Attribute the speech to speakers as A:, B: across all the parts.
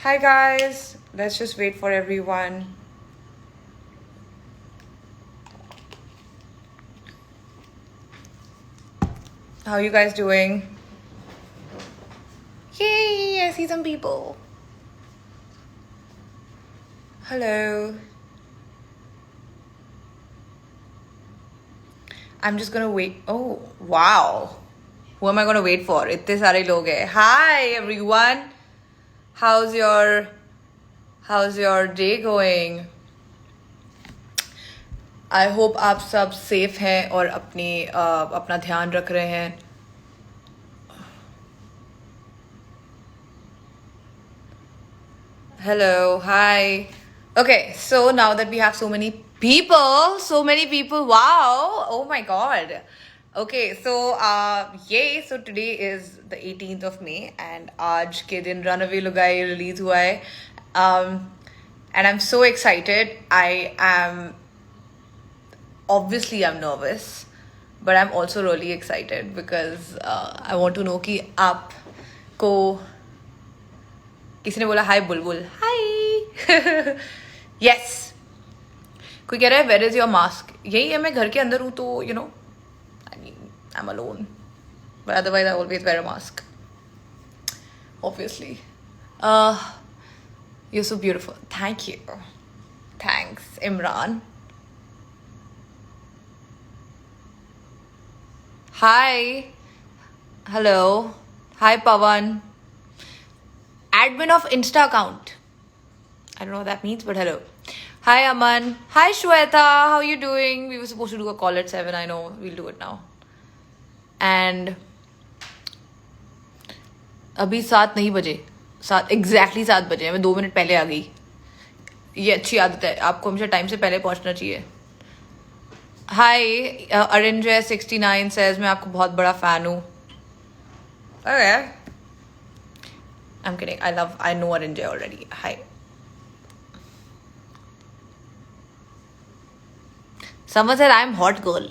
A: Hi guys, let's just wait for everyone. How are you guys doing? Yay, I see some people. Hello. I'm just gonna wait. Oh, wow. Who am I gonna wait for? इतने सारे लोग हैं. Hi everyone. How's your day going? I hope आप सब safe हैं और अपना ध्यान रख रहे हैं. Hello, hi. Okay, so now that we have so many people, wow, oh my god. Okay, so yay, so today is the 18th of May and आज के दिन Runaway Lugai release हुआ है. And I'm so excited. Obviously I'm nervous, but I'm also really excited because I want to know कि आपको किसी ने बोला हाय बुलबुल हाय यस कोई कह रहा है वेयर इज योर मास्क यही है मैं घर के अंदर हूँ तो you know I mean I am alone but otherwise I always wear a mask obviously you so beautiful thank you thanks Imran hi hello hi Pawan admin of Insta account. I don't know what that means, but hello. Hi Aman. Hi Shweta. How are you doing? We were supposed to do a call at 7. I know. We'll do it now. And अभी 7 नहीं बजे 7 बजे मैं 2 minute पहले आ गई. ये अच्छी आदत है आपको हमेशा टाइम से पहले पहुंचना चाहिए. Hi Arinjay 69 says मैं आपको बहुत बड़ा फैन हूँ. Okay. I'm kidding. I know Arinjay already. Hi. Someone said I'm hot girl.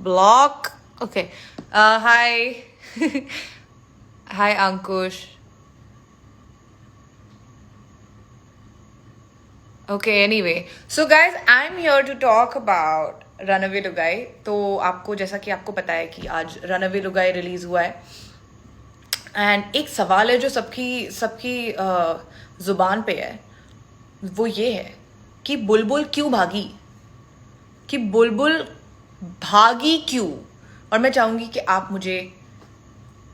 A: Block. Okay. Hi. Hi, Ankush. Okay, anyway. So guys, I'm here to talk about Runaway Lugai. तो आपको जैसा कि आपको पता है कि आज Runaway Lugai रिलीज हुआ है. एंड एक सवाल है जो सबकी जुबान पे है वो ये है कि बुलबुल क्यों भागी क्यों और मैं चाहूंगी कि आप मुझे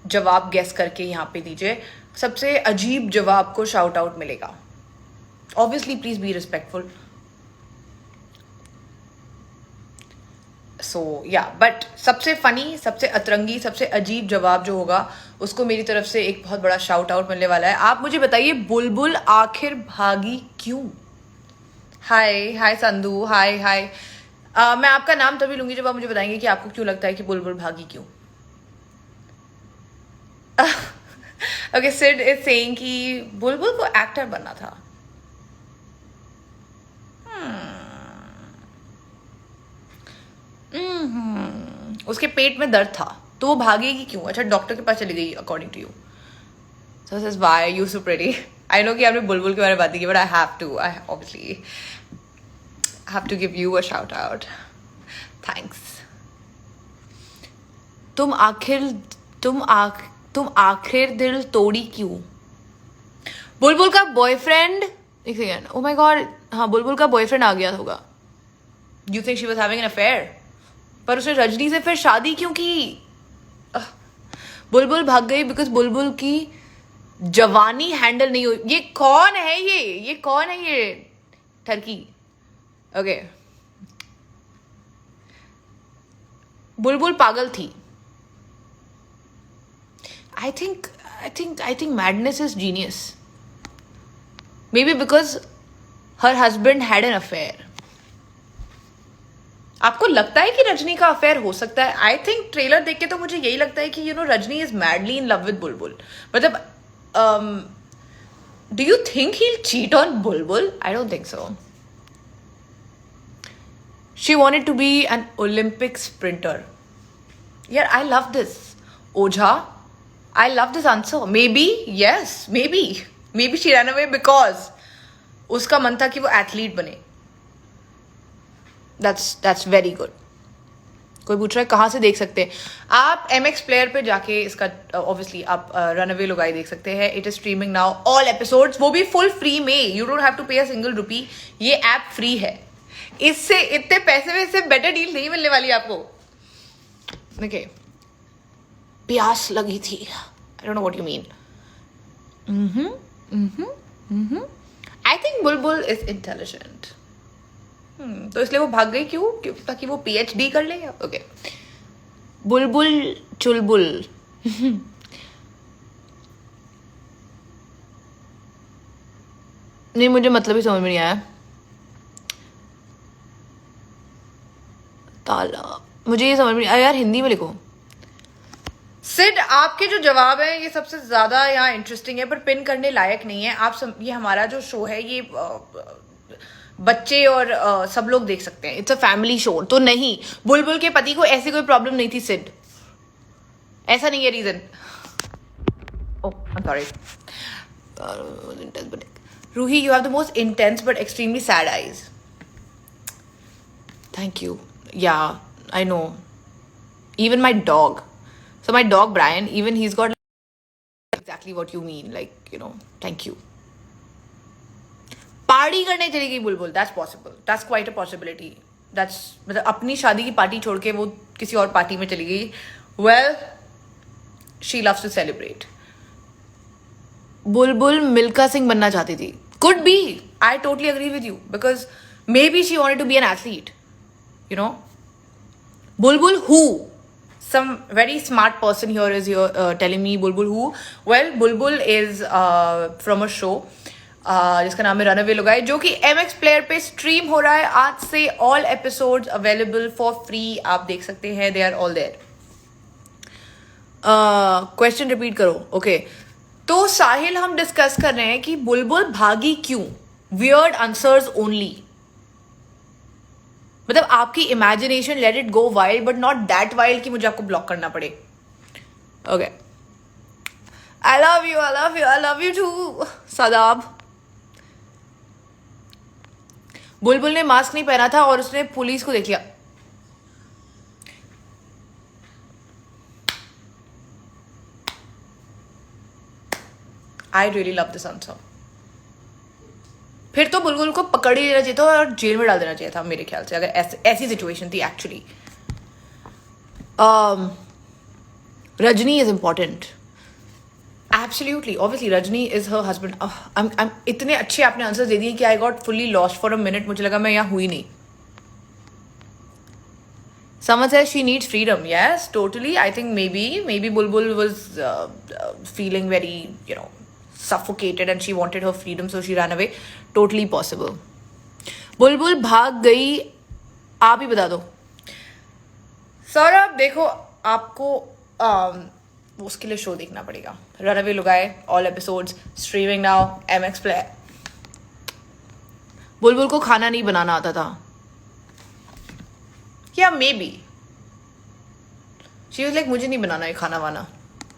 A: जवाब गेस करके यहाँ पे दीजिए. सबसे अजीब जवाब को शाउट आउट मिलेगा. Obviously please be respectful. So yeah but सबसे फनी सबसे अतरंगी सबसे अजीब जवाब जो होगा उसको मेरी तरफ से एक बहुत बड़ा शाउट आउट मिलने वाला है. आप मुझे बताइए बुलबुल आखिर भागी क्यों. हाय संधू हाय मैं आपका नाम तभी लूंगी जब आप मुझे बताएंगे कि आपको क्यों लगता है कि बुलबुल भागी क्यों. ओके सिड इज सेइंग कि बुलबुल को एक्टर बनना था. उसके पेट में दर्द था तो वो भागेगी क्यों. अच्छा डॉक्टर के पास चली गई according to you. So says why you so pretty. I know कि आपने बुलबुल के बारे में बात की but I obviously have to give you a shout out. Thanks. तुम आखिर दिल तोड़ी क्यों. बुलबुल का बॉयफ्रेंड एक सेकेंड. ओ माय गॉड हाँ बुलबुल का बॉयफ्रेंड आ गया होगा. You think she was having an affair? पर उसने रजनी से फिर शादी क्यों की. बुलबुल भाग गई बिकॉज बुलबुल की जवानी हैंडल नहीं हुई. ये कौन है ये टर्की. ओके बुलबुल पागल थी. I think madness is genius. May be because her husband had an affair. आपको लगता है कि रजनी का अफेयर हो सकता है. आई थिंक ट्रेलर देख के तो मुझे यही लगता है कि Rajni is madly in love with Bulbul. मतलब do you think he cheat on Bulbul. I don't think so. She wanted to be an Olympic sprinter. यार I love this. Ojha I love this answer. Maybe yes, maybe maybe she run away because उसका मन था कि वो athlete बने. That's very good. कोई पूछ रहा है कहाँ से देख सकते हैं. आप MX प्लेयर पे जाके इसका ऑब्वियसली आप रन अवे लुगाई देख सकते हैं. It is streaming now all episodes, वो भी फुल फ्री में. यू डोंट हैव टू पे अ सिंगल रुपी. ये ऐप फ्री है. इससे इतने पैसे में इससे बेटर डील नहीं मिलने वाली आपको. देखिए प्यास लगी थी. I don't know what you mean. I think Bulbul is intelligent. तो इसलिए वो भाग गई. क्यों? ताकि वो PhD कर ले. ओके. बुलबुल चुलबुल. नहीं, मुझे मतलब ही समझ में नहीं आया. ताला, मुझे ये समझ में नहीं आया यार. हिंदी में लिखो. सिड, आपके जो जवाब है ये सबसे ज्यादा यहाँ इंटरेस्टिंग है पर पिन करने लायक नहीं है. ये हमारा जो शो है ये बच्चे और सब लोग देख सकते हैं. It's a family show. तो नहीं, बुलबुल के पति को ऐसी कोई प्रॉब्लम नहीं थी सिड. ऐसा नहीं है reason. Oh I am sorry. Ruhi, you have the most intense but extremely sad eyes. Thank you. Yeah I know. Even my dog. So my dog Brian, even he's got exactly what you mean, like, you know, thank you. Party करने चली गई बुलबुल. That's possible. That's quite a possibility. That's मतलब अपनी शादी की party छोड़ के वो किसी और पार्टी में चली गई. Well, she loves to celebrate. बुलबुल मिल्खा सिंह बनना चाहती थी. Could be. I totally agree with you because maybe she wanted to be an athlete. You know, Bulbul who? Some very smart person here is telling me Bulbul who. Well, Bulbul is from a show जिसका नाम है run away लुगाई, जो कि MX player पे stream हो रहा है आज से. All episodes available for free. आप देख सकते हैं. They are all there. Question repeat करो. ओके. तो साहिल, हम डिस्कस कर रहे हैं कि बुलबुल भागी क्यों. Weird answers only. मतलब आपकी imagination let it go wild but not that wild कि मुझे आपको ब्लॉक करना पड़े. Okay. I love you, I love you, I love you too Sadab. Bulbul ने मास्क नहीं पहना था और उसने पुलिस को देख लिया. I really love this answer. फिर तो बुलबुल को पकड़ ही लेना चाहिए था और जेल में डाल देना चाहिए था मेरे ख्याल से, अगर ऐसी सिचुएशन थी actually. Rajni is important. Absolutely, obviously Rajni is her husband. इतने अच्छे आपने आंसर दे दिए कि I got fully lost for a minute. मुझे लगा मैं यहाँ हुई नहीं. Someone says she needs freedom. Yes, totally. I think maybe Bulbul was feeling very, you know, suffocated and she wanted her freedom, so she ran away. Totally possible. बुलबुल भाग गई. आप ही बता दो. सौरभ, देखो आपको उसके लिए शो देखना पड़ेगा. Run away Lugaai all episodes streaming now MX player. Bulbul को खाना नहीं बनाना आता था. Yeah maybe she was like मुझे नहीं बनाना है खाना वाना.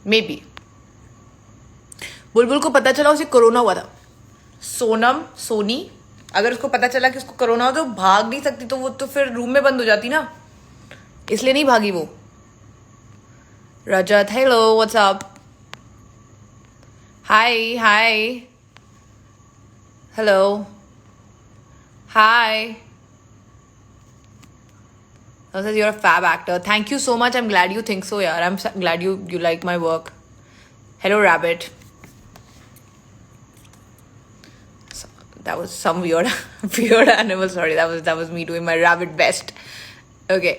A: मे बी बुलबुल को पता चला उसे कोरोना हुआ था. सोनी अगर उसको पता चला कि उसको कोरोना हो तो भाग नहीं सकती. तो वो तो फिर रूम में बंद हो जाती ना, इसलिए नहीं भागी वो. Rajat, hello, what's up. Hi hello hi. Says you're a fab actor. Thank you so much. I'm glad you think so, yaar. I'm glad you like my work. Hello, Rabbit. That was some weird animal. Sorry, that was me doing my rabbit best. Okay.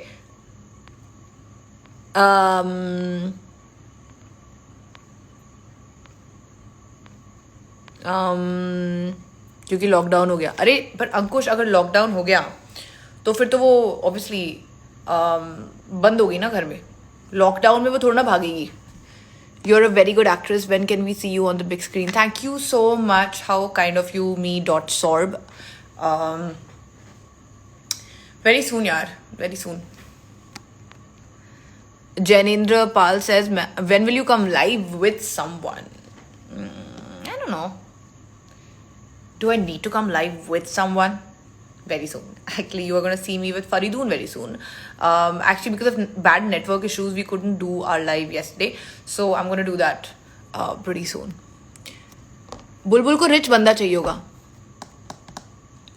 A: क्योंकि lockdown हो गया. अरे पर अंकुश, अगर lockdown हो गया तो फिर तो वो ऑब्वियसली बंद होगी ना घर में. लॉकडाउन में वो थोड़ा ना भागेगी. You're a very good actress. When can we see you on the big screen? Thank you so much. How kind of you, me.sorb. Very soon, yaar. Very soon. Janendra Pal says, when will you come live with someone? I don't know. Do I need to come live with someone? Very soon. Actually, you are going to see me with Faridoon very soon. Actually, because of bad network issues, we couldn't do our live yesterday. So I'm going to do that pretty soon. बुलबुल को rich बंदा चाहिए होगा.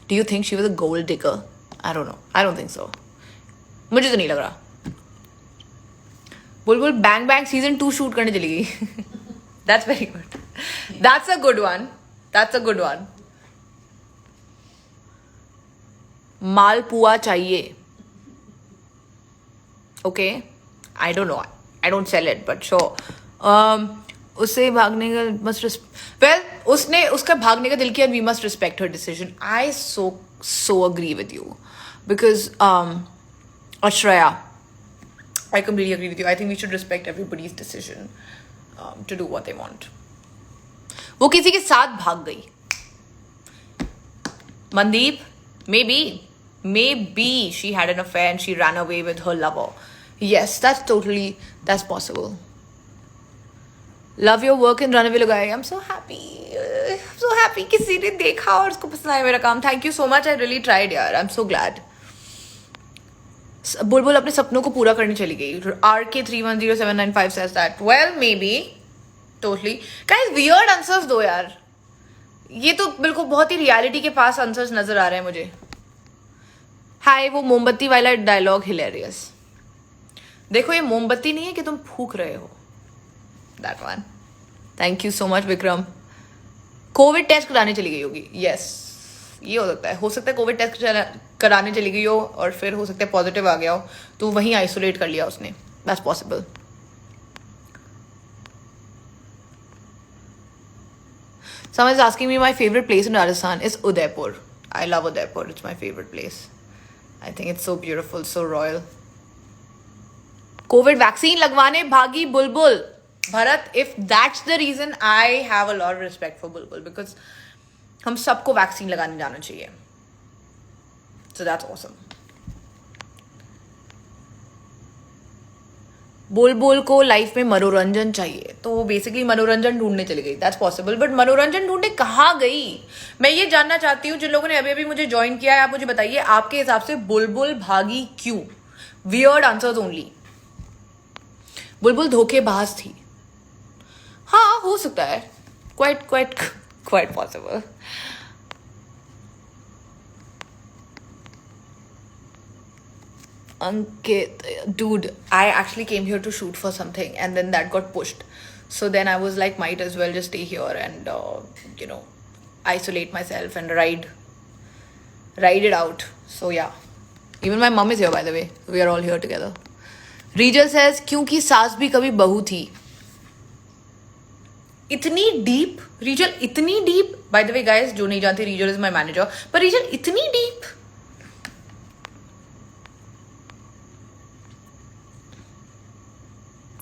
A: Do you think she was a gold digger? I don't know. I don't think so. मुझे तो नहीं लग रहा. बुलबुल bang bang season 2 shoot करने चली गई. That's very good. That's a good one. That's a good one. मालपुआ चाहिए. Okay. I don't know. I don't sell it, but sure. उससे भागने का मस्ट वेल उसने उसका भागने का दिल किया and we must respect her decision. I so agree with you because Ashreya, I completely agree with you. I think we should respect everybody's decision to do what they want. वो किसी के साथ भाग गई. Mandeep, maybe she had an affair and she ran away with her lover. Yes, that's possible. Love your work and Runaway Lugai. I'm so happy किसी ने देखा और उसको पसंद आया मेरा काम. Thank you so much. I really tried यार. I'm so glad. बुलबुल अपने सपनों को पूरा करने चली गई. RK310795 says that. Well, maybe. Totally. Guys, weird answers दो यार. ये तो बिल्कुल बहुत ही रियलिटी के पास आंसर्स नजर आ रहे हैं मुझे. हाय, वो मोमबत्ती वाला डायलॉग हिलेरियस. देखो ये मोमबत्ती नहीं है कि तुम फूक रहे हो. That one. Thank you so much, Vikram. COVID test कराने चली गई होगी. Yes, ये हो सकता है कोविड टेस्ट कराने चली गई हो और फिर हो सकता है पॉजिटिव आ गया हो तो वहीं आइसोलेट कर लिया उसने. That's possible. Someone is asking me my favorite place in Rajasthan is Udaipur. I love Udaipur. It's my favorite place. I think it's so beautiful, so royal. Covid vaccine लगवाने भागी बुलबुल. Bharat, if that's the reason, I have a lot of respect for Bulbul because हम सबको vaccine लगाने जाना चाहिए. So that's awesome. बुलबुल को life में मनोरंजन चाहिए तो वो बेसिकली मनोरंजन ढूंढने चली गई. That's possible, but मनोरंजन ढूंढने कहाँ गई? मैं ये जानना चाहती हूँ. जिन लोगों ने अभी मुझे ज्वाइन किया है आप मुझे बताइए आपके हिसाब से बुलबुल भागी क्यों? Weird answers only. बुलबुल धोखेबाज थी. हाँ हो सकता है. Quite possible. Ankit, dude, I actually came here to shoot for something and then that got pushed. So then I was like, might as well just stay here and isolate myself and ride it out. So yeah. Even my mom is here, by the way. We are all here together. Rijal says, क्योंकि सास भी कभी बहू थी. इतनी deep रीजल, इतनी deep. By the way guys, जो नहीं जानते रीजल इज माय मैनेजर, पर रीजल इतनी deep.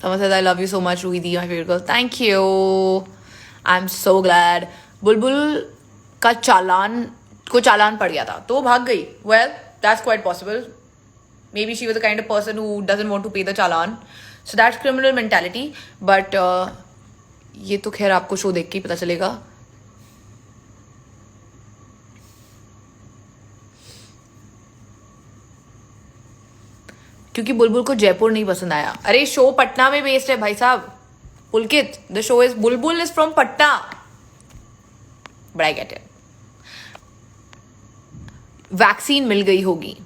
A: Someone says I love you so much, Ruhidi, my favorite girl. Thank you. I'm so glad. बुलबुल का चालान पड़ गया था तो भाग गई. Well, that's quite possible. Maybe she was the kind of person who doesn't want to pay the challan. So that's criminal mentality. But ये तो खैर आपको शो देख के ही पता चलेगा. क्योंकि बुलबुल को जयपुर नहीं पसंद आया. अरे शो पटना में बेस्ड है भाई साहब. Pulkit, the show is Bulbul is from Patna. But I get it. Vaccine मिल गई होगी.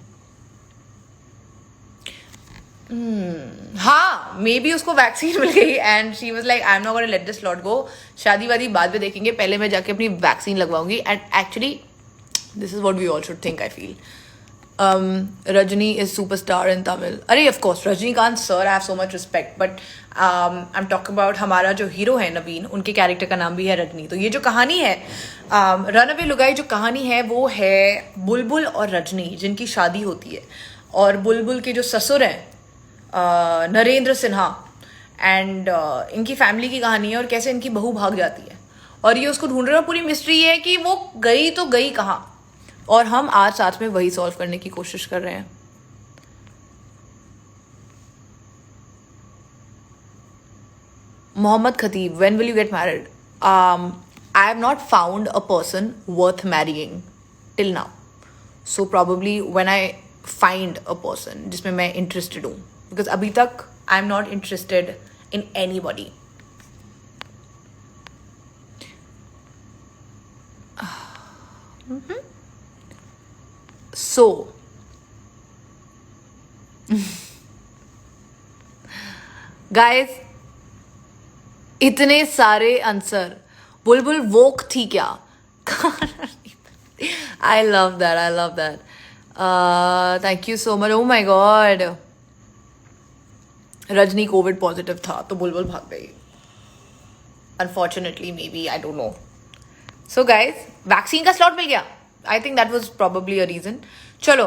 A: हाँ, मे बी उसको वैक्सीन मिल गई and she was like I am not gonna let this slot go. शादी वादी बाद में देखेंगे, पहले मैं जाके अपनी वैक्सीन लगवाऊंगी. And actually this is what we all should think. I feel Rajni is superstar in Tamil. Arey, of course, Rajnikant sir, I have so much respect. But I'm talking about हमारा जो hero है नवीन, उनके character का नाम भी है रजनी. तो ये जो कहानी है रनअवे लुगाई, जो कहानी है वो है बुलबुल और रजनी जिनकी शादी होती है. और बुलबुल के जो ससुर हैं नरेंद्र सिन्हा, एंड इनकी फैमिली की कहानी है और कैसे इनकी बहू भाग जाती है और ये उसको ढूंढ रहा है. पूरी मिस्ट्री है कि वो गई तो गई कहाँ. और हम आज साथ में वही सॉल्व करने की कोशिश कर रहे हैं. Mohammad Khatib, when will you get married? I have not found a person worth marrying till now. So probably when I find a person जिसमें मैं interested हूँ, because अभी तक I'm not interested in anybody. So guys, इतने सारे answer. बुलबुल वोक थी क्या? I love that. I love that. Thank you so much. Oh my god. Rajni Covid positive था तो बुलबुल भाग गई. Unfortunately, maybe, I don't know. So guys, vaccine का slot मिल गया. I think that was probably a reason. चलो,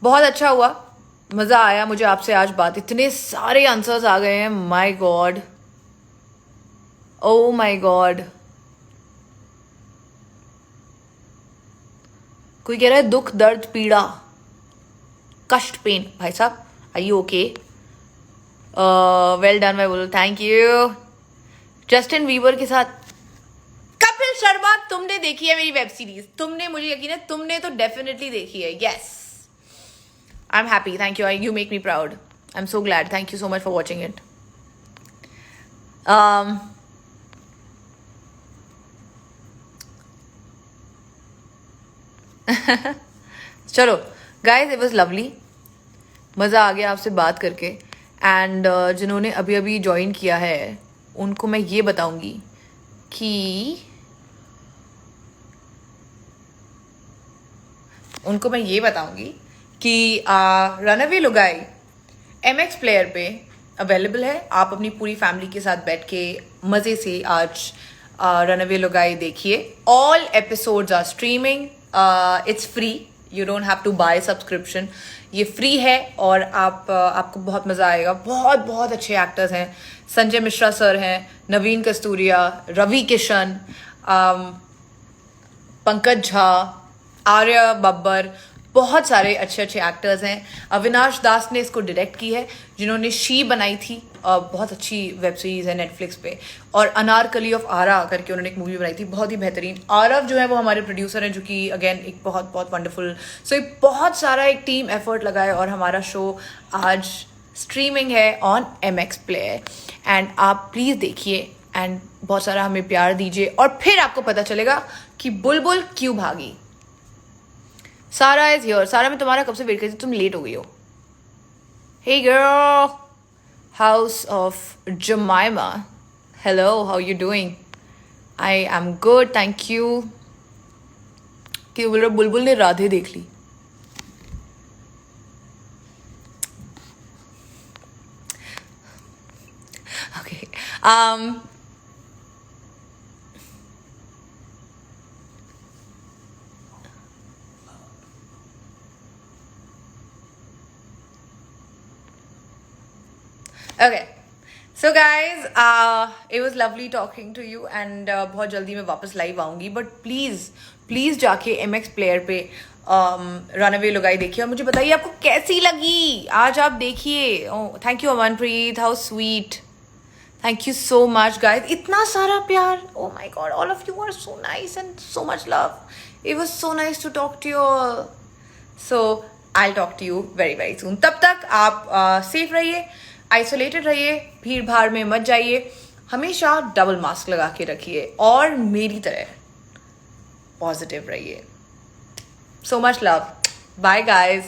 A: बहुत अच्छा हुआ, मजा आया मुझे आपसे आज बात. इतने सारे आंसर्स आ गए हैं. My God, oh my God. कोई कह रहा है दुख दर्द पीड़ा कष्ट पेन. भाई साहब, are you okay? Well done. मैं बोलो थैंक यू. जस्टिन वीवर के साथ कपिल शर्मा. तुमने देखी है मेरी वेब सीरीज? तुमने, मुझे यकीन है तुमने तो डेफिनेटली देखी है. Yes, I am happy. Thank you. You make me proud. I am so glad. Thank you so much for watching it. चलो गाइज, इट वॉज लवली. मज़ा आ गया आपसे बात करके. एंड जिन्होंने अभी अभी ज्वाइन किया है उनको मैं ये बताऊंगी कि रनअवे लुगाई MX प्लेयर पे अवेलेबल है. आप अपनी पूरी फैमिली के साथ बैठ के मज़े से आज रनअवे लुगाई देखिए. All episodes are streaming. It's free. You don't have to buy subscription. ये फ्री है और आपको बहुत मज़ा आएगा. बहुत बहुत अच्छे एक्टर्स हैं. संजय मिश्रा सर हैं, नवीन कस्तूरिया, रवि किशन, पंकज झा, आर्य बब्बर. बहुत सारे अच्छे अच्छे एक्टर्स हैं. अविनाश दास ने इसको डायरेक्ट की है, जिन्होंने शी बनाई थी. बहुत अच्छी वेब सीरीज़ है नेटफ्लिक्स पे. और अनारकली ऑफ आरा करके उन्होंने एक मूवी बनाई थी, बहुत ही बेहतरीन. आरव जो है वो हमारे प्रोड्यूसर हैं, जो कि अगेन एक बहुत बहुत वंडरफुल. सो एक बहुत सारा एक टीम एफर्ट लगा है और हमारा शो आज स्ट्रीमिंग है ऑन MX प्लेयर. एंड आप प्लीज़ देखिए एंड बहुत सारा हमें प्यार दीजिए और फिर आपको पता चलेगा कि बुलबुल क्यों भागी. सारा इज हियर. सारा, मैं तुम्हारा कब से वेट कर रही थी, तुम लेट हो गई हो. Hey girl, house of Jemima, hello, how you doing? I am good, thank you. कि बोल रहे बुलबुल ने राधे देख ली. Okay. Okay, so guys, it was lovely talking to you and बहुत जल्दी मैं वापस लाइव आऊँगी. बट प्लीज़ जाके MX प्लेयर पे रनअवे लुगाई देखिए और मुझे बताइए आपको कैसी लगी. आज आप देखिए. Thank you Amanpreet, how sweet. Thank you so much guys. इतना सारा प्यार. Oh my God, all of you are so nice and so much love. It was so nice to talk to you all. So I will talk to you very very soon. तब तक आप safe रहिए, isolated रहिए, भीड़ भाड़ में मत जाइए, हमेशा डबल मास्क लगा के रखिए और मेरी तरह पॉजिटिव रहिए. So much love. Bye guys.